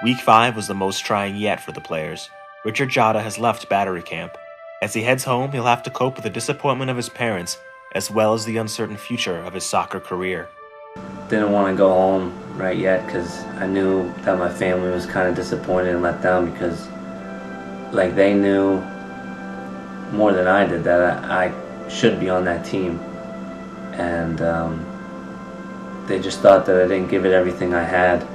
Week 5 was the most trying yet for the players. Richard Jota has left battery camp. As he heads home, he'll have to cope with the disappointment of his parents, as well as the uncertain future of his soccer career. Didn't want to go home right yet because I knew that my family was kind of disappointed and let down because they knew more than I did that I should be on that team. And they just thought that I didn't give it everything I had.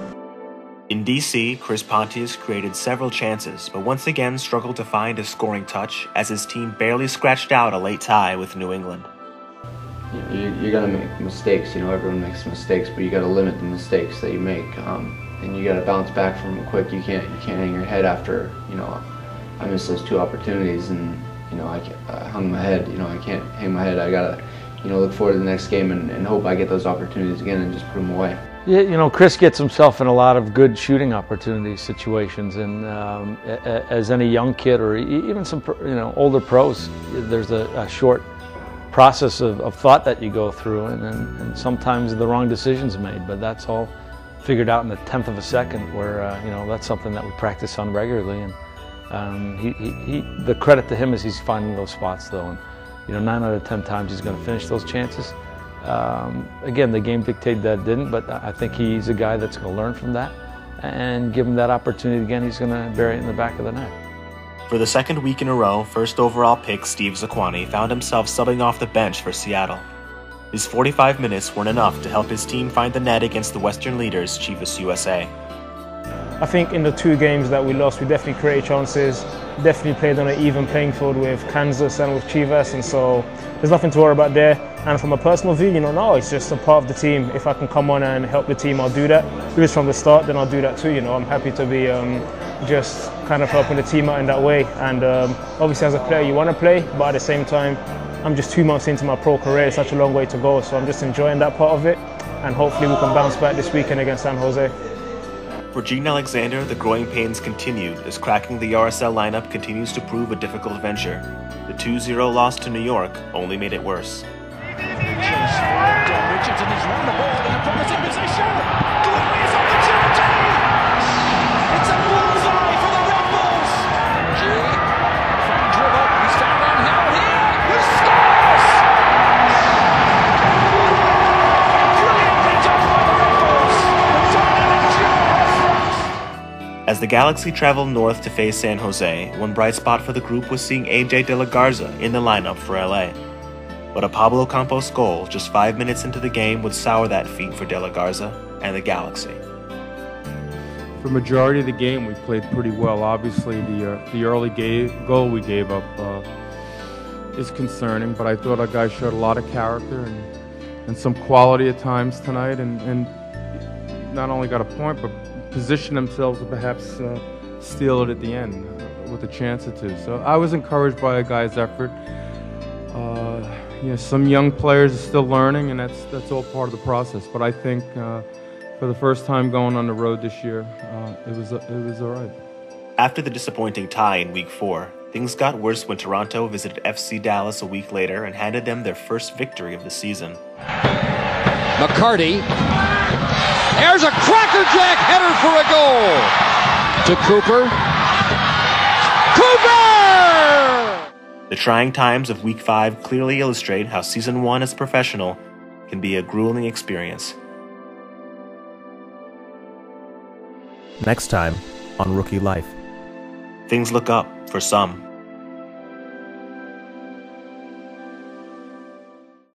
In DC, Chris Pontius created several chances, but once again struggled to find a scoring touch as his team barely scratched out a late tie with New England. You're gonna make mistakes. Everyone makes mistakes, but you gotta limit the mistakes that you make, and you gotta bounce back from them quick. You can't hang your head after. I missed those 2 opportunities, and I hung my head. I can't hang my head. I gotta look forward to the next game and hope I get those opportunities again and just put them away. Yeah, Chris gets himself in a lot of good shooting opportunity situations, and as any young kid or even some older pros, there's a short process of thought that you go through, and sometimes the wrong decision's made, but that's all figured out in the 10th of a second, where that's something that we practice on regularly, and the credit to him is he's finding those spots though, and 9 out of 10 times he's going to finish those chances. Again, the game dictated that it didn't, but I think he's a guy that's going to learn from that, and give him that opportunity again, he's going to bury it in the back of the net. For the second week in a row, first overall pick Steve Zakuani found himself subbing off the bench for Seattle. His 45 minutes weren't enough to help his team find the net against the Western leaders, Chivas USA. I think in the 2 games that we lost, we definitely created chances, definitely played on an even playing field with Kansas and with Chivas, and so there's nothing to worry about there. And from a personal view, no, it's just a part of the team. If I can come on and help the team, I'll do that. If it's from the start, then I'll do that too. I'm happy to be just kind of helping the team out in that way. And obviously as a player, you want to play, but at the same time, I'm just 2 months into my pro career. It's such a long way to go, so I'm just enjoying that part of it. And hopefully we can bounce back this weekend against San Jose. For Gene Alexander, the growing pains continued as cracking the RSL lineup continues to prove a difficult venture. The 2-0 loss to New York only made it worse. Richardson is round the ball in a promising position. Glory is on the charity. It's a bullseye for the Red Bulls. Frank dribble. He's found on Howard here. Who scores? Brilliant header by the Red Bulls. The tournament yours. As the Galaxy traveled north to face San Jose, one bright spot for the group was seeing AJ De La Garza in the lineup for LA. But a Pablo Campos goal just 5 minutes into the game would sour that feat for De La Garza and the Galaxy. For the majority of the game, we played pretty well. Obviously, the early goal we gave up is concerning, but I thought our guys showed a lot of character and some quality at times tonight, and not only got a point, but positioned themselves to perhaps steal it at the end with a chance or 2. So I was encouraged by our guys' effort. Some young players are still learning, and that's all part of the process. But I think for the first time going on the road this year, it was all right. After the disappointing tie in Week 4, things got worse when Toronto visited FC Dallas a week later and handed them their first victory of the season. McCarty. There's a crackerjack header for a goal. To Cooper. Cooper! The trying times of Week 5 clearly illustrate how Season 1 as a professional can be a grueling experience. Next time on Rookie Life. Things look up for some.